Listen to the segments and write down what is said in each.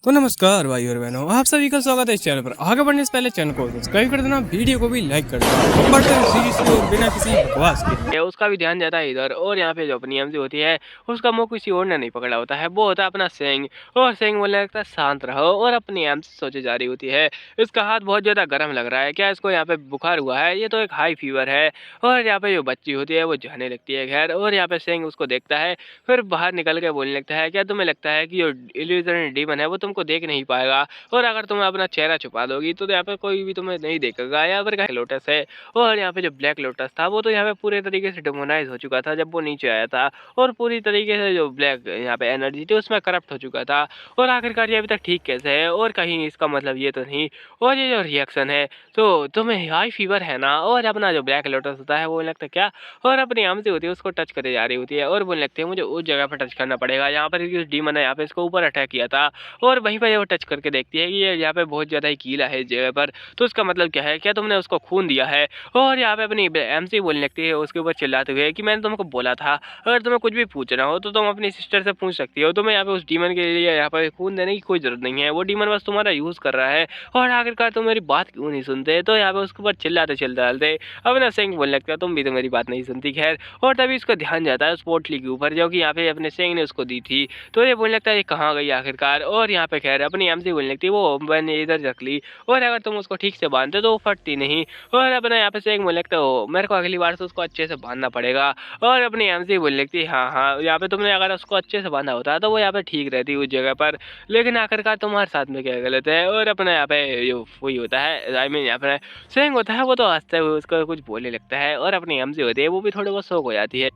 तो नमस्कार भाई और बहनों, आप सभी का स्वागत है इस चैनल पर। आगे बढ़ने से पहले चैनल को सब्सक्राइब कर देना, वीडियो को भी लाइक कर देना। अब बढ़ते हैं सीरीज की ओर बिना किसी बकवास के। उसका भी ध्यान जाता है इधर, और यहाँ पे जो अपनी एमजी होती है उसका मुंह किसी और ने नहीं पकड़ा होता है, वो होता है अपना सेंग। और सेंग बोलने लगता है शांत रहो, और अपनी एमजी सोचे जा रही होती है इसका हाथ बहुत ज़्यादा गर्म लग रहा है, क्या इसको यहाँ पे बुखार हुआ है, ये तो एक हाई फीवर है। और यहाँ पे जो बच्ची होती है वो जाने लगती है खैर, और यहाँ पे सेंग उसको देखता है, फिर बाहर निकल के बोलने लगता है क्या तुम्हें लगता है कि जो इल्यूजन डीमन है वो तुमको देख नहीं पाएगा, और अगर तुम अपना चेहरा छुपा दोगी तो यहाँ पे कोई भी तुम्हें नहीं देखेगा। यहाँ पर लोटस है, और यहाँ पे जो ब्लैक लोटस था वो तो यहाँ पे पूरे तरीके से डिमोनाइज हो चुका था जब वो नीचे आया था, और पूरी तरीके से जो ब्लैक यहाँ पे एनर्जी थी उसमें करप्ट हो चुका था। और आखिरकार ये अभी तक ठीक कैसे है, और कहीं इसका मतलब ये तो नहीं। और ये जो रिएक्शन है, तो तुम्हें हाई फीवर है ना। और अपना जो ब्लैक लोटस होता है वो लगता है क्या, और अपनी आमती होती है उसको टच करे जा रही होती है, और बोलने लगती है मुझे उस जगह पर टच करना पड़ेगा यहाँ पर डीमन है, यहाँ पे इसको ऊपर अटैक किया था। और वहीं पर वो टच करके देखती है कि ये यहाँ पे बहुत ज़्यादा ही कीला है इस जगह पर, तो इसका मतलब क्या है, क्या तुमने उसको खून दिया है। और यहाँ पे अपनी एमसी बोलने लगती है उसके ऊपर चिल्लाते हुए कि मैंने तुमको बोला था अगर तुम्हें कुछ भी पूछना हो तो तुम अपनी सिस्टर से पूछ सकती हो, तुम्हें यहाँ पे उस डीमन के लिए यहाँ पे खून देने की कोई जरूरत नहीं है, वो डीमन बस तुम्हारा यूज कर रहा है, और आखिरकार तुम मेरी बात क्यों नहीं सुनते। तो यहाँ पे उसके ऊपर चिल्लाते चिल्लाते अपना सिंह बोलने लगता है तुम भी तो मेरी बात नहीं सुनती खैर। और तभी उसका ध्यान जाता है उस पोटली के ऊपर जो कि यहाँ पे अपने सिंह ने उसको दी थी, तो ये बोलने लगता है ये कहाँ गई आखिरकार। और यहाँ पे खैर अपनी एमसी बोलने लगती है वो मैंने इधर रख ली, और अगर तुम उसको ठीक से बांधते तो वो फटती नहीं। और अपने यहाँ पे से एक बोलने लगता है मेरे को अगली बार से उसको अच्छे से बांधना पड़ेगा। और अपनी एमसी बोलने लगती है हाँ हाँ, यहाँ पे तुमने अगर उसको अच्छे से बांधा होता तो वो यहाँ पे ठीक रहती उस जगह पर, लेकिन आखिरकार तुम्हारे साथ में क्या गलत है। और अपने यहाँ पे जो वही होता है आई मीन यहाँ पे सेंग होता है वो तो हंसते हुए उसको कुछ बोलने लगता है, और अपनी एमसी होती है वो भी थोड़ी बहुत शौक हो जाती है,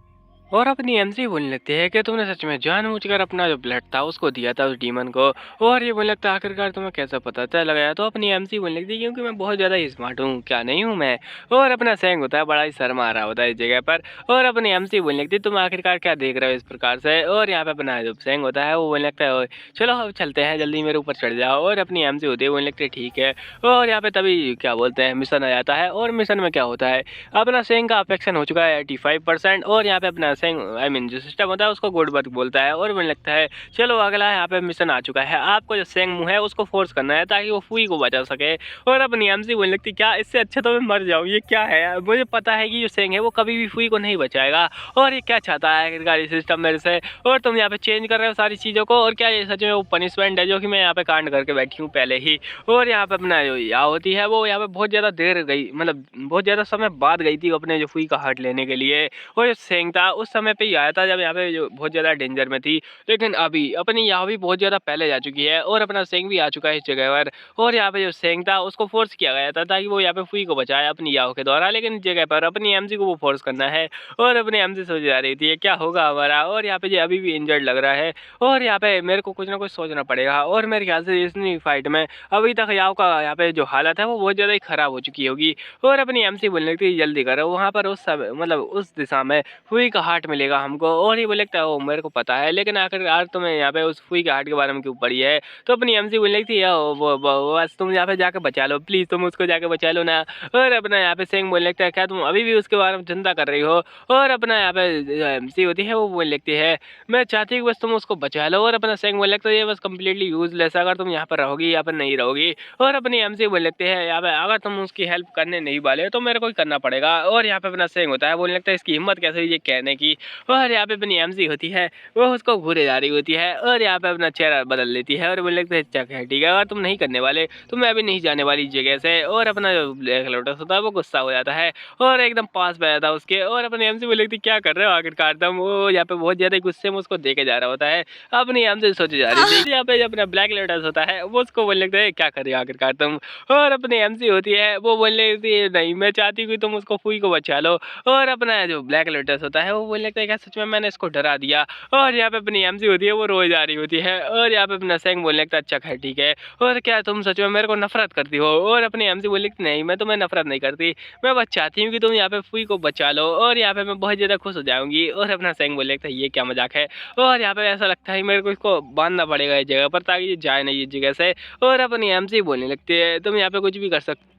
और अपनी एमसी बोलने लगती है कि तुमने सच में जानबूझकर अपना जो ब्लड था उसको दिया था उस डीमन को। और ये बोलने लगता है आखिरकार तुम्हें कैसे पता चल गया। तो अपनी एमसी बोलने लगती है क्योंकि मैं बहुत ज़्यादा स्मार्ट हूँ, क्या नहीं हूँ मैं। और अपना सेंग होता है बड़ा ही शर्मा आ रहा होता है इस जगह पर, और अपनी एमसी बोलने लगती है तुम आखिरकार क्या देख रहे हो इस प्रकार से। और यहाँ पे अपना जो सेंग होता है वो बोलने लगता है चलो अब चलते हैं, जल्दी मेरे ऊपर चढ़ जाओ। और अपनी एमसी होती है बोलने लगती है ठीक है। और यहाँ पे तभी क्या बोलते हैं मिशन आ जाता है, और मिशन में क्या होता है अपना सेंग का अफेक्शन हो चुका है 85%, और यहाँ पे अपना सेंग आई मीन जो सिस्टम होता है उसको गुड वर्क बोलता है, और मुझे लगता है चलो अगला यहाँ पे मिशन आ चुका है, आपको जो सेंग मुंह है उसको फोर्स करना है ताकि वो फुई को बचा सके। और अपनी एमसी बोलने लगती क्या इससे अच्छा तो मैं मर जाऊँ, ये क्या है, मुझे पता है कि जो सेंग है वो कभी भी फुई को नहीं बचाएगा, और ये क्या चाहता है आखिरकार ये सिस्टम मेरे से। और तुम यहाँ पे चेंज कर रहे हो सारी चीज़ों को, और क्या ये सच में वो पनिशमेंट है जो कि मैं यहाँ पे कांड करके बैठी हूँ पहले ही। और यहाँ पे अपना जो या होती है वो यहाँ पे बहुत ज़्यादा देर गई, मतलब बहुत ज़्यादा समय बाद गई थी अपने जो फुई का हार्ट लेने के लिए। और जो सेंग था उस समय पे ही आया था जब यहाँ पे जो बहुत ज़्यादा डेंजर में थी, लेकिन अभी अपनी यहाँ भी बहुत ज़्यादा पहले जा चुकी है, और अपना सेंग भी आ चुका है इस जगह पर। और यहाँ पे जो सेंग था उसको फोर्स किया गया था ताकि वो यहाँ पे फुई को बचाए अपनी याओ के द्वारा, लेकिन इस जगह पर अपनी एमजी को वो फोर्स करना है, और अपनी एमजी सोच जा रही थी क्या होगा हमारा। और यहाँ पे जो अभी भी इंजर्ड लग रहा है, और यहाँ पे मेरे को कुछ ना कुछ सोचना पड़ेगा। और मेरे ख्याल से इतनी फाइट में अभी तक याओ का यहाँ पे जो हालत है वो बहुत ज़्यादा ही खराब हो चुकी होगी। और अपनी एमसी बोलने लगती जल्दी करो, वहाँ पर उस समय मतलब उस दिशा में फुई का हार्ट मिलेगा हमको। और ये बोले लगता है वो मेरे को पता है, लेकिन आखिरकार तुम्हें यहाँ पे उस फुई के हार्ट के बारे में क्यों पड़ी है। तो अपनी एमसी बोलने लगती है वो बस तुम यहाँ पे जाके बचा लो प्लीज़, तुम उसको जाके बचा लो ना। और अपना यहाँ पे सेंग बोलने लगता है क्या तुम अभी भी उसके बारे में चिंता कर रही हो। और अपना यहाँ पे एमसी होती है वो बोलने लगती है मैं चाहती हूँ बस तुम उसको बचा लो। और अपना सेंग बोलने लगता है ये बस कम्प्लीटली यूजलेस अगर तुम यहाँ पर रहोगी या पर नहीं रहोगी। और अपनी एमसी बोलने लगती है यहाँ पे अगर तुम उसकी हेल्प करने नहीं वाले तो मेरे को ही करना पड़ेगा। और यहाँ पे अपना सेंग होता है बोलने लगता है इसकी हिम्मत कैसे हुई ये कहने की। और यहाँ पे अपनी एमसी होती है वो उसको घूरे जा रही होती है, और यहाँ पे अपना चेहरा बदल लेती है, और बोलने लगता है अच्छा है ठीक है अगर तुम नहीं करने वाले तो मैं अभी नहीं जाने वाली इस जगह से। और अपना जो ब्लैक लोटस होता है वो गुस्सा हो जाता है, और एकदम पास में जाता है उसके। और अपनी एमसी बोलने लगती क्या कर रहे हो आखिरकार तुम। वो यहाँ पे बहुत ज्यादा गुस्से में उसको देके जा रहा होता है, अपनी एमसी सोचे जा रही थी। यहाँ पे अपना ब्लैक लोटस होता है वो उसको बोलने लगता है क्या कर रहे हो आखिरकार तुम। और अपनी एमसी होती है वो बोलने लगती है नहीं मैं चाहती हूँ कि तुम उसको फुई को बचा लो। और अपना जो ब्लैक लोटस होता है वो बोलने लगता है क्या सच में मैंने इसको डरा दिया। और यहाँ पे अपनी एमसी होती है वो रोए जा रही होती है, और यहाँ पे अपना सेंग बोलने लगता है अच्छा है ठीक है और क्या तुम सच में मेरे को नफरत करती हो। और अपनी एमसी बोलने लगती नहीं मैं तुम्हें नफरत नहीं करती, मैं बस चाहती हूँ कि तुम यहाँ पे फुई को बचा लो, और यहाँ पे मैं बहुत ज़्यादा खुश हो जाऊँगी। और अपना सेंग बोलने लगता है ये क्या मजाक है। और यहाँ पे ऐसा लगता है मेरे को इसको बांधना पड़ेगा इस जगह पर ताकि ये जाए नहीं इस जगह से। और अपनी एमसी बोलने लगती है तुम यहाँ पे कुछ भी कर सकते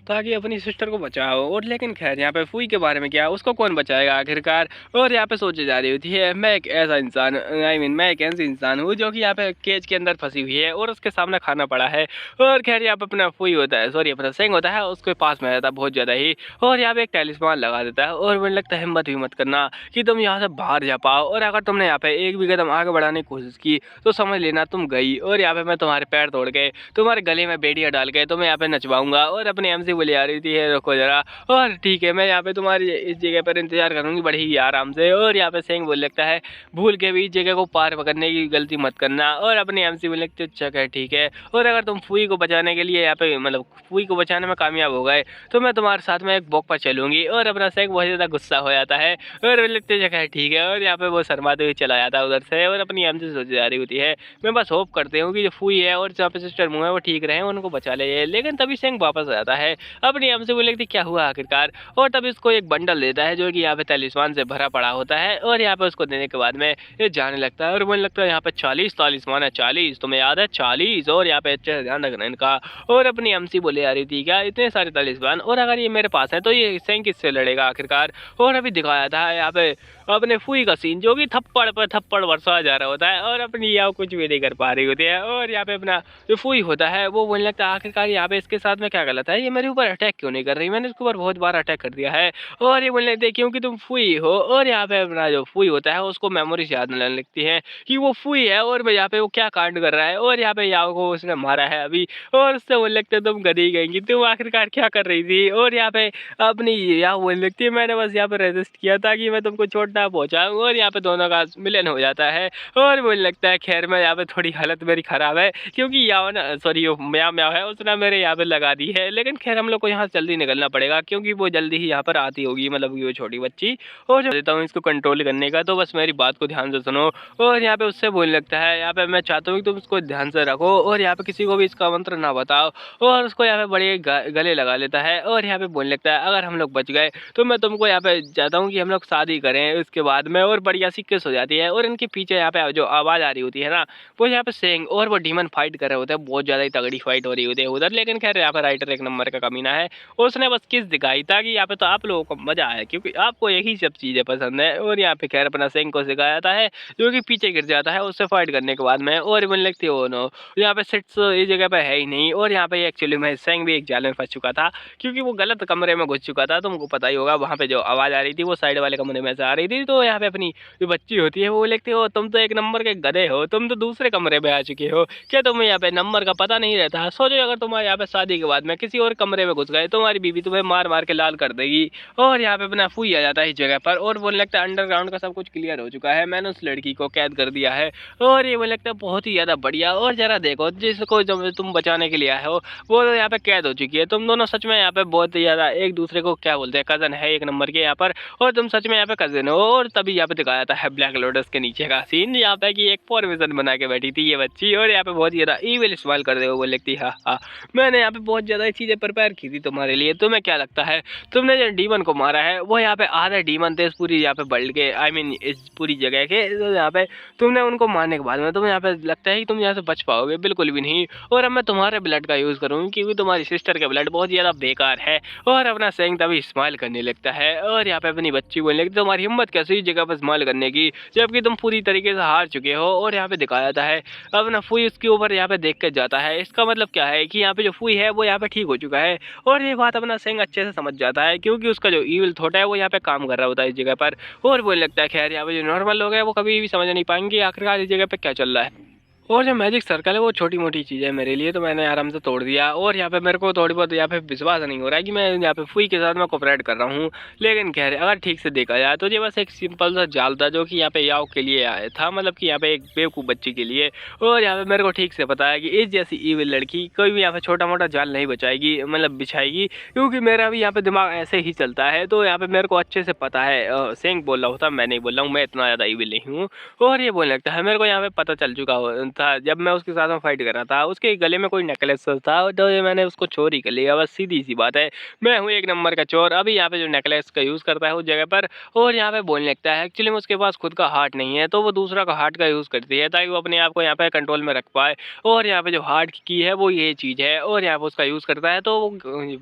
ताकि अपनी सिस्टर को बचाओ। और लेकिन खैर यहाँ पे फुई के बारे में क्या, उसको कौन बचाएगा आखिरकार। और यहाँ पे सोची जा रही होती है मैं एक ऐसा इंसान मैं एक ऐसी इंसान हूँ जो कि यहाँ पे केज के अंदर फंसी हुई है और उसके सामने खाना पड़ा है। और खैर यहाँ पे अपना फुई होता है, सॉरी अपना सेंग होता है, उसके पास में रहता है बहुत ज़्यादा ही। और यहाँ पे एक टेलिस्मान लगा देता है और मुझे लगता है हिम्मत भी मत करना कि तुम यहाँ से बाहर जा पाओ। और अगर तुमने यहाँ पे एक भी कदम आगे बढ़ाने की कोशिश की तो समझ लेना तुम गई। और यहाँ पे मैं तुम्हारे पैर तोड़ के तुम्हारे गले में बेड़ियाँ डाल के तुम्हें यहाँ पे नचवाऊंगा। और अपनी एमसी बोली आ रही थी है रुको जरा, और ठीक है मैं यहाँ पे तुम्हारी इस जगह पर इंतजार करूंगी बड़ी ही आराम से। और यहाँ पे सेंग बोल लगता है भूल के भी इस जगह को पार करने की गलती मत करना। और अपनी एमसी बोल लगती अच्छा है ठीक है, और अगर तुम फुई को बचाने के लिए यहाँ पे मतलब फुई को बचाने में कामयाब हो गए तो मैं तुम्हारे साथ में एक वॉक पर चलूंगी। और अपना सेंग बहुत ज़्यादा गुस्सा हो जाता है और बोल लगते जगह ठीक है। और यहाँ पे वो शर्माते हुए चला जाता है उधर से और अपनी एमसी सोची जा रही होती है मैं बस होप करती हूँ कि जो फुई है और जहाँ पे सिस्टर मुँह है वो ठीक रहे, उनको बचा ले। लेकिन तभी सेंग वापस आ जाता है अपनी एमसी बोल लगती क्या हुआ आखिरकार। और तब इसको एक बंडल देता है जो कि यहाँ पे तलिस्मान से भरा पड़ा होता है। और यहाँ पे उसको देने के बाद में ये जाने लगता है और मुझे लगता है यहाँ पे 40 तलिस्मान है, 40 तुम्हें याद है 40। और यहाँ पे अच्छे से ध्यान रखना इनका। और अपनी एमसी बोले आ रही थी क्या इतने सारे तलिस्मान, और अगर ये मेरे पास है तो ये सेंग किससे लड़ेगा आखिरकार। और अभी दिखाया था यहाँ पे अपने फुई का सीन जो कि थप्पड़ पर थप्पड़ बरसा जा रहा होता है और अपनी याव कुछ भी नहीं कर पा रही होती है। और यहाँ पे अपना जो फुई होता है वो बोलने लगता है आखिरकार यहाँ पे इसके साथ में क्या गलत है, ये मेरे ऊपर अटैक क्यों नहीं कर रही, मैंने इसके ऊपर बहुत बार अटैक कर दिया है। और ये बोलने लगते हैं क्योंकि तुम फुई हो। और यहाँ पे अपना जो फुई होता है उसको मेमोरीज याद नहीं लगती है कि वो फुई है और यहाँ पे वो क्या कांड कर रहा है। और यहाँ पे याव को उसने मारा है अभी और उससे बोलने लगते तुम गधी गएंगी, तुम आखिरकार क्या कर रही थी। और यहाँ पे अपनी याव बोलने लगती है मैंने बस यहाँ पे रेजिस्ट किया था कि मैं तुमको चोट ना पहुँचाऊँ। और यहाँ पे दोनों का मिलन हो जाता है और मुझे लगता है खैर मैं यहाँ पे थोड़ी हालत मेरी खराब है क्योंकि याव ना सॉरी म्याव म्याव है उसने मेरे यहाँ पे लगा दी है। लेकिन खैर हम लोग को यहाँ जल्दी निकलना पड़ेगा क्योंकि वो जल्दी ही यहाँ पर आती होगी, मतलब कि वो छोटी बच्ची। और जो देता हूँ इसको कंट्रोल करने का, तो बस मेरी बात को ध्यान से सुनो। और यहाँ पे उससे बोलने लगता है यहाँ पे मैं चाहता हूँ कि तुम इसको ध्यान से रखो और यहाँ पे किसी को भी इसका मंत्र ना बताओ। और उसको यहाँ पे बड़े गले लगा लेता है और यहाँ पे बोलने लगता है अगर हम लोग बच गए तो मैं तुमको यहाँ पे चाहता हूँ कि हम लोग शादी करें उसके बाद में। और बढ़िया सी किस हो जाती है और इनके पीछे यहाँ पे जो आवाज़ आ रही होती है ना वो यहाँ पे सेंग और वो डीमन फाइट कर रहे होते हैं, बहुत ज़्यादा ही तगड़ी फाइट हो रही होती है उधर। लेकिन खैर यहाँ पे राइटर एक नंबर का कमीना है, उसने बस किस दिखाई ताकि यहाँ पे तो आप लोगों को मजा आए क्योंकि आपको यही सब चीज़ें पसंद है। और यहाँ पे खैर अपना सेंग को सिखाया जाता है जो कि पीछे गिर जाता है उससे फाइट करने के बाद में। और मुझे लगती है नो यहाँ पे सिट्स इस जगह पे है ही नहीं। और यहाँ पे एक्चुअली में सेंग भी एक जाल में फंस चुका था क्योंकि वो गलत कमरे में घुस चुका था, तुमको पता ही होगा। वहाँ पे जो आवाज़ आ रही थी वो साइड वाले कमरे में से आ रही थी। तो यहाँ पे अपनी जो बच्ची होती है वो लिखती हो तुम तो एक नंबर के गधे हो, तुम तो दूसरे कमरे में आ चुके हो, क्या तुम्हें यहाँ पे नंबर का पता नहीं रहता। सोचो अगर तुम्हारे यहाँ पे शादी के बाद में किसी और कमरे में घुस गए तुम्हारी बीवी तुम्हें मार मार के लाल कर देगी। और यहाँ पे अपना फुई आ जाता है इस जगह पर और बोलने लगता है अंडरग्राउंड का सब कुछ क्लियर हो चुका है, मैंने उस लड़की को कैद कर दिया है। और ये बोलने लगता है बहुत ही ज़्यादा बढ़िया। और जरा देखो जिसको जब तुम बचाने के लिए आए हो वो तो यहाँ पे कैद हो चुकी है, तुम दोनों सच में यहाँ पे बहुत ही ज़्यादा एक दूसरे को क्या बोलते हैं कज़न है एक नंबर के यहाँ पर, और तुम सच में यहाँ पे कज़न हो। और तभी यहाँ पे दिखाया जाता है ब्लैक लोटस के नीचे का सीन यहाँ पे कि एक फॉर्मेशन बना के बैठी थी ये बच्ची और यहाँ पे बहुत ज़्यादा ईविल इस्तेमाल कर दे वो लगती है हाँ मैंने यहाँ पे बहुत ज़्यादा चीज़ें प्रिपेयर की थी तुम्हारे लिए। तुम्हें क्या लगता है तुमने जो डीमन को मारा है वो यहाँ पे आधे डीमन थे इस पूरी यहाँ पे वर्ल्ड के इस पूरी जगह के, तो यहाँ पे तुमने उनको मारने के बाद में तुम्हें यहाँ पे लगता है कि तुम यहाँ से बच पाओगे, बिल्कुल भी नहीं। और अब मैं तुम्हारे ब्लड का यूज़ करूँगी क्योंकि तुम्हारी सिस्टर का ब्लड बहुत ज़्यादा बेकार है। और अपना सेंग तभी स्माइल करने लगता है और यहाँ पे अपनी बच्ची बोलने लगती तुम्हारी हिम्मत कैसे इस जगह पर स्माइल करने की जबकि तुम पूरी तरीके से हार चुके हो। और यहाँ पे दिखाया जाता है अपना फुई उसके ऊपर यहाँ पे देख कर जाता है, इसका मतलब क्या है कि यहाँ पे जो फुई है वो यहाँ पे ठीक हो चुका है। और ये बात अपना सेंग अच्छे से समझ जाता है क्योंकि उसका जो ईविल थॉट है वो यहाँ पे काम कर रहा होता है इस जगह पर। और बोलने लगता है खैर यहाँ पे जो नॉर्मल लोग हैं वो कभी भी समझ नहीं पाएंगे आखिरकार इस जगह पे क्या चल रहा है। और जो मैजिक सर्कल है वो छोटी मोटी चीज़ है मेरे लिए, तो मैंने आराम से तोड़ दिया। और यहाँ पे मेरे को थोड़ी बहुत यहाँ पे विश्वास नहीं हो रहा है कि मैं यहाँ पे फुई के साथ मैं कोऑपरेट कर रहा हूँ। लेकिन खैर अगर ठीक से देखा जाए तो ये बस एक सिंपल सा जाल था जो कि यहाँ पे याव के लिए आया था, मतलब कि यहाँ पे एक बेवकूफ़ बच्ची के लिए। और यहाँ पे मेरे को ठीक से पता है कि इस जैसी ईविल लड़की कोई भी यहाँ पे छोटा मोटा जाल नहीं बचाएगी, मतलब बिछाएगी, क्योंकि मेरा भी यहाँ पे दिमाग ऐसे ही चलता है। तो यहाँ पे मेरे को अच्छे से पता है, सेंग बोल रहा होता मैं नहीं बोल रहा हूँ, मैं इतना ज़्यादा ईविल नहीं हूँ। और ये बोलने लगता है मेरे को यहाँ पे पता चल चुका था, जब मैं उसके साथ में फाइट कर रहा था, उसके गले में कोई नेकलेस था, तो ये मैंने उसको चोरी कर लिया। बस सीधी सी बात है, मैं हूँ एक नंबर का चोर। अभी यहाँ पे जो नेकलेस का यूज़ करता है उस जगह पर, और यहाँ पे बोलने लगता है एक्चुअली में उसके पास खुद का हार्ट नहीं है, तो वो दूसरा का हार्ट का यूज़ करती है ताकि वो अपने आप को यहाँ पे कंट्रोल में रख पाए। और यहाँ पे जो हार्ट की है वो ये चीज़ है, और यहाँ पे उसका यूज़ करता है तो वो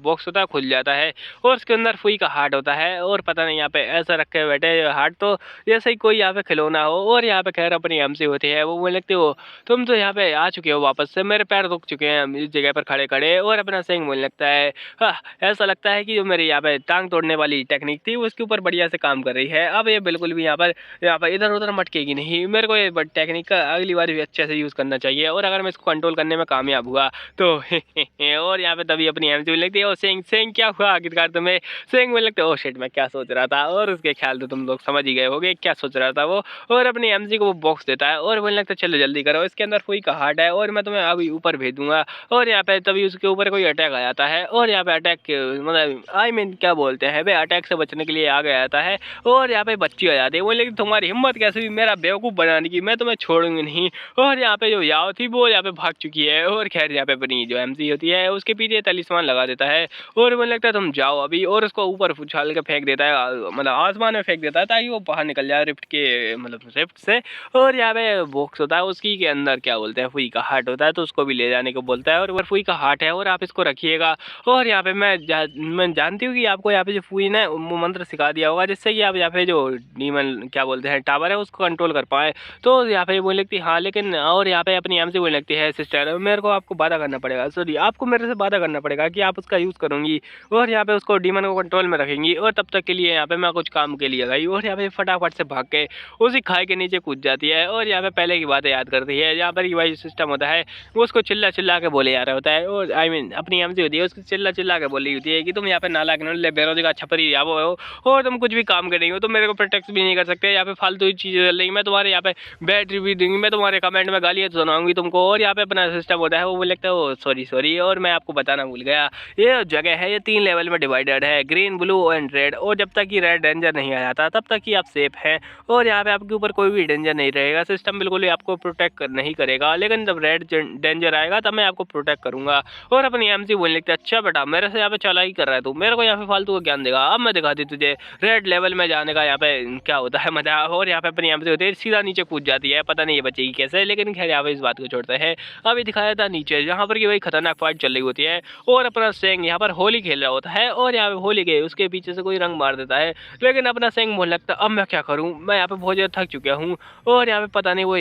बॉक्स होता है खुल जाता है, और उसके अंदर सुई का हार्ट होता है। और पता नहीं यहाँ पे ऐसा रखे बैठे हार्ट, तो जैसे ही कोई यहाँ पे खिलौना हो। और यहाँ पे खैर अपनी एमसी होती है, वो बोलने लगती हो तुम तो यहाँ पे आ चुके हो वापस से, मेरे पैर रुक चुके हैं इस जगह पर खड़े खड़े। और अपना सिंह बोलने लगता है हाँ, ऐसा लगता है कि जो मेरी यहाँ पे टांग तोड़ने वाली टेक्निक थी वो उसके ऊपर बढ़िया से काम कर रही है। अब ये बिल्कुल भी यहाँ पर इधर उधर मटकेगी नहीं। मेरे को ये टेक्निक का अगली बार भी अच्छे से यूज़ करना चाहिए, और अगर मैं इसको कंट्रोल करने में कामयाब हुआ तो और यहाँ पे तभी अपनी एमसी बोलने लगती है ओ सिंह सिंह क्या हुआ आखिरकार तुम्हें। सिंह बोलने लगते ओ शिट मैं क्या सोच रहा था, और उसके ख्याल तो तुम लोग समझ ही गए होगे क्या सोच रहा था वो। और अपनी एमसी को वो बॉक्स देता है, और बोलने लगता है चलो जल्दी करो, इसके अंदर कोई का हार्ट है और मैं तुम्हें अभी ऊपर भेज दूंगा। और यहाँ पे तभी उसके ऊपर कोई अटैक आ जाता है, और यहाँ पे अटैक मतलब आई मीन क्या बोलते हैं भाई, अटैक से बचने के लिए आ गया जाता है। और यहाँ पे बच्ची आ जाती है, बोले लेकिन तुम्हारी हिम्मत कैसे हुई मेरा बेवकूफ़ बनाने की, मैं तुम्हें छोड़ूंगी नहीं। और यहाँ पे जो याओ थी वो यहाँ पे भाग चुकी है, और खैर यहाँ पे अपनी जो एमसी होती है उसके पीछे तलिस्मान लगा देता है, और मुझे लगता है तुम जाओ अभी, और उसको ऊपर उछाल के फेंक देता है, मतलब आसमान में फेंक देता है ताकि वो बाहर निकल जाए रिफ्ट के मतलब रिफ्ट से। और यहाँ पे बॉक्स होता है उसकी के अंदर क्या बोलते हैं फुई का हार्ट होता है, तो उसको भी ले जाने को बोलता है, और फुई का हार्ट है और आप इसको रखिएगा। और यहाँ पे मैं जानती हूँ कि आपको यहाँ पे जो फुई ने वो मंत्र सिखा दिया होगा जिससे कि आप यहाँ पे जो डीमन क्या बोलते हैं टावर है उसको कंट्रोल कर पाए। तो यहाँ पे बोलने लगती हाँ लेकिन, और यहाँ पे अपनी एम से बोलने लगती है सिस्टर मेरे को आपको वादा करना पड़ेगा, सॉरी आपको मेरे से वादा करना पड़ेगा कि आप उसका यूज़ करूँगी और यहाँ पे उसको डीमन को कंट्रोल में रखेंगी, और तब तक के लिए यहाँ पे मैं कुछ काम के लिए गई। और यहाँ पे फटाफट से भाग के उसी खाई के नीचे कूद जाती है, और यहाँ पे पहले की बातें याद करती है। यहाँ पर वही सिस्टम होता है, वो उसको चिल्ला चिल्ला के बोले जा रहा होता है, और आई मीन अपनी एमसी होती है उसको चिल्ला चिल्ला के बोली होती है कि तुम यहाँ पे नालायक ले बेरोजगार छपरी या वो हो, और तुम कुछ भी काम कर रही हो, तुम मेरे को प्रोटेक्ट भी नहीं कर सकते, यहाँ पे फालतू चीज़ें चल रही, मैं तुम्हारे यहाँ पे बैड रिव्यू दूंगी, मैं तुम्हारे कमेंट में गालियाँ सुनाऊंगी तुमको। और यहाँ पे अपना सिस्टम होता है, वो लगता है वो सॉरी सॉरी, और मैं आपको बताना भूल गया, ये जगह है ये 3 लेवल में डिवाइडेड है, ग्रीन ब्लू एंड रेड, और जब तक कि रेड डेंजर नहीं आ जाता तब तक ही आप सेफ हैं, और यहाँ पे आपके ऊपर कोई भी डेंजर नहीं रहेगा, सिस्टम बिल्कुल ही आपको प्रोटेक्ट नहीं करेगा, लेकिन जब रेड डेंजर आएगा तब मैं आपको प्रोटेक्ट करूंगा। और अपनी एमसी बोलने लगता है अच्छा बेटा मेरे से यहाँ पे चालाकी कर रहा है तू, मेरे को यहाँ पे फालतू का ज्ञान देगा, अब मैं दिखाती तुझे रेड लेवल में जाने का यहाँ पे क्या होता है मजा। और यहाँ पे अपनी एमसी होती है सीधा नीचे कूद जाती है, पता नहीं ये बचेगी कैसे, लेकिन खैर यहाँ पे इस बात को छोड़ते हैं। अभी दिखाया था नीचे जहाँ पर कि वही खतरनाक फाइट चल रही होती है, और अपना सेंग यहाँ पर होली खेल रहा होता है, और यहाँ पे होली के उसके पीछे से कोई रंग मार देता है, लेकिन अपना सेंग बोलने लगता है अब मैं क्या करूँ, मैं यहाँ पे बहुत ज़्यादा थक चुका हूँ। और यहाँ पे पता नहीं वो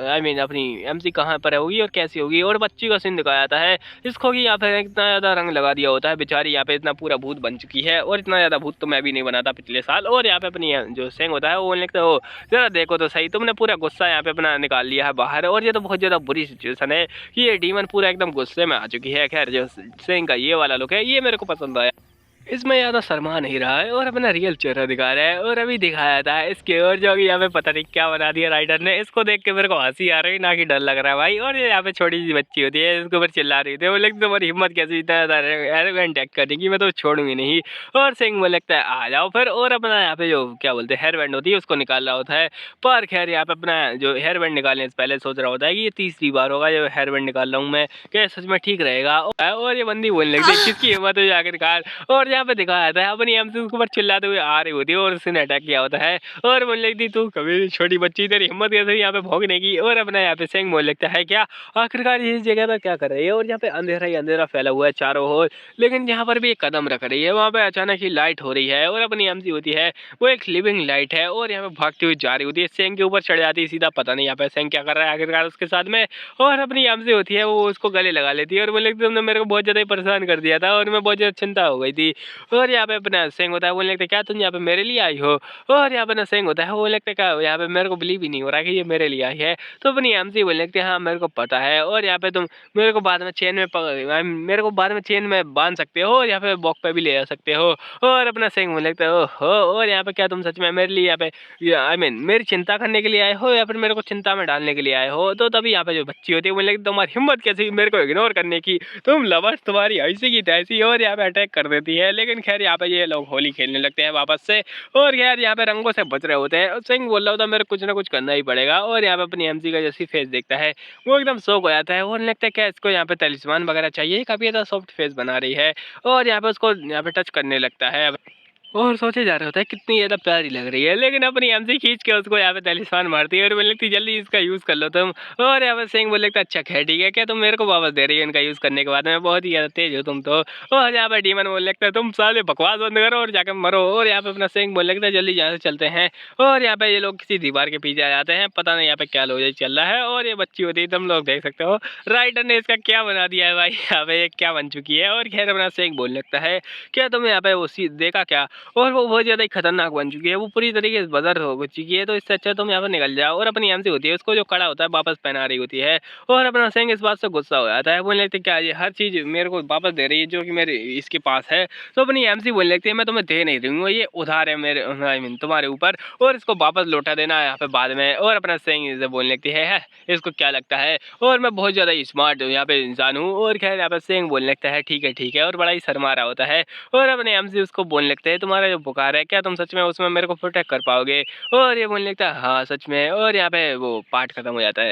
आई मीन अपनी एमसी कहाँ पर होगी और कैसी होगी, और बच्ची का सीन दिखाया जाता है इसको कि यहाँ पे इतना ज़्यादा रंग लगा दिया होता है, बेचारी यहाँ पे इतना पूरा भूत बन चुकी है, और इतना ज़्यादा भूत तो मैं भी नहीं बना था पिछले साल। और यहाँ पे अपनी जो सेंग होता है वो बोलने लगता है हो जरा देखो तो सही, तुमने पूरा गुस्सा यहाँ पे अपना निकाल लिया है बाहर, और ये तो बहुत ज़्यादा बुरी सिचुएशन है कि ये डीमन पूरा एकदम गुस्से में आ चुकी है। खैर जो सेंग का ये वाला लुक है ये मेरे को पसंद आया, इसमें ज़्यादा शर्मा नहीं रहा है और अपना रियल चेहरा दिखा रहा है। और अभी दिखाया था इसके और जो यहाँ पे पता नहीं क्या बना दिया राइटर ने, इसको देख के मेरे को हंसी आ रही ना कि डर लग रहा है भाई। और ये यहाँ पे छोटी सी बच्ची होती है इसके ऊपर चिल्ला रही थी, वो लेकिन तुम्हारी हिम्मत कैसे इतना ज़्यादा अटैक करने की, मैं तो छोड़ूंगी नहीं। और सिंह मुझे लगता है आ जाओ फिर, और अपना यहाँ पे जो क्या बोलते हैं हेयर बैंड होती है उसको निकाल रहा होता है। पर खैर यहाँ पे अपना जो हेयर बैंड निकालने से पहले सोच रहा होता है कि ये तीसरी बार होगा जो हेयर बैंड निकाल रहा हूँ मैं, क्या सच में ठीक रहेगा। और ये बंदी बोलने लगती है किसकी हिम्मत हो आखिरकार। और यहाँ पे दिखाया जाता है अपनी एमसी उसके ऊपर चिल्लाते हुए आ रही होती है और उसने अटैक किया होता है, और बोलने लगती तू कभी छोटी बच्ची तेरी हिम्मत कैसे यहाँ पे भोगने की। और अपना यहाँ पे सिंह बोल लगता है क्या आखिरकार इस जगह पर क्या कर रही है, और यहाँ पे अंधेरा ही अंधेरा फैला हुआ है चारों ओर, लेकिन यहाँ पर भी एक कदम रख रही है, वहाँ पे अचानक ही लाइट हो रही है, और अपनी एमसी होती है वो एक लिविंग लाइट है, और यहाँ पे भागती हुई जा रही होती है, सिंह के ऊपर चढ़ जाती है सीधा, पता नहीं यहाँ पे सिंह क्या कर रहा है आखिरकार उसके साथ में। और अपनी एमसी होती है वो उसको गले लगा लेती है और बोले तुमने मेरे को बहुत ज़्यादा परेशान कर दिया था और मैं बहुत ज़्यादा चिंता हो गई थी। और यहाँ पे अपना सिंह होता है बोलने लगता है क्या तुम यहाँ पे मेरे लिए आई हो। और यहाँ पे ना सिंह होता है वो लगता है क्या यहाँ पे मेरे को बिलीव ही नहीं हो रहा कि ये मेरे लिए आई है। तो अपनी एमसी बोलने लगती है हाँ मेरे को पता है, और यहाँ पे तुम मेरे को बाद में चेन में बांध सकते हो, यहाँ पे वॉक पे भी ले जा सकते हो। और अपना सिंह बोलने लगता है ओहो, और यहाँ पे क्या तुम सच में मेरे लिए यहाँ पे आई मीन मेरी चिंता करने के लिए आए हो या फिर मेरे को चिंता में डालने के लिए आए हो। तो तभी यहाँ पे जो बच्ची होती है बोलने लगती तुम्हारी हिम्मत कैसी मेरे को इग्नोर करने की, तुम लवर्स तुम्हारी ऐसी की तैसी, और यहाँ पे अटैक कर देती है। लेकिन खैर यहाँ पे ये लोग होली खेलने लगते हैं वापस से। और यार यहाँ पे रंगों से बच रहे होते हैं और सिंह बोल रहा होता है मेरे कुछ ना कुछ करना ही पड़ेगा। और यहाँ पे अपनी एमसी का जैसी फेस देखता है वो एकदम शौक हो जाता है और लगता है क्या इसको यहाँ पे तलिस्मान वगैरह चाहिए, काफी ज्यादा सॉफ्ट फेस बना रही है। और यहाँ पे उसको यहाँ पे टच करने लगता है और सोचे जा रहा होता है कितनी ज़्यादा प्यारी लग रही है, लेकिन अपनी एमसी खींच के उसको यहाँ पे तलिस्मान मारती है और बोले लगती जल्दी इसका यूज़ कर लो तुम। और यहाँ पे सिंह बोले लगता अच्छा खैर ठीक है, क्या तुम मेरे को वापस दे रही हो इनका यूज़ करने के बाद, मैं बहुत ही ज़्यादा तेज हो तुम तो। और यहाँ पे डीमन बोलने लगता है तुम साले बकवास बंद करो और जाकर मरो। और यहाँ पे अपना सिंह बोलने लगता है जल्दी यहाँ से चलते हैं। और यहाँ पे ये लोग किसी दीवार के पीछे आ जाते हैं, पता नहीं यहाँ पे क्या लॉजिक चल रहा है। और ये बच्ची होती है, तुम लोग देख सकते हो राइटर ने इसका क्या बना दिया है भाई, यहाँ पे ये क्या बन चुकी है। और खैर अपना सिंह बोलने लगता है क्या तुम यहाँ पे वो देखा क्या, और वो बहुत ज़्यादा ही खतरनाक बन चुकी है, वो पूरी तरीके से बदर हो चुकी है, तो इससे अच्छा तुम यहाँ पर निकल जाओ। और अपनी एमसी होती है उसको जो कड़ा होता है वापस पहना रही होती है। और अपना सिंह इस बात से गुस्सा हो जाता है, बोलने लगते क्या ये हर चीज़ मेरे को वापस दे रही है जो कि मेरे इसके पास है। तो अपनी एमसी बोलने लगती है मैं तुम्हें दे नहीं दूंगा, ये उधार है मेरे आई मीन तुम्हारे ऊपर, और इसको वापस लौटा देना यहाँ पे बाद में। और अपना सिंह इसे बोलने लगती है इसको क्या लगता है और मैं बहुत ज़्यादा स्मार्ट यहाँ पे इंसान हूँ। और खैर यहाँ पे सिंह बोलने लगता है ठीक है, और बड़ा ही शर्मा रहा होता है। और अपने एमसी उसको बोलने लगते हैं तुम्हारा जो बुखार है क्या तुम सच में उसमें मेरे को प्रोटेक्ट कर पाओगे। और ये बोलने लगता है हाँ सच में। और यहाँ पे वो पार्ट खत्म हो जाता है।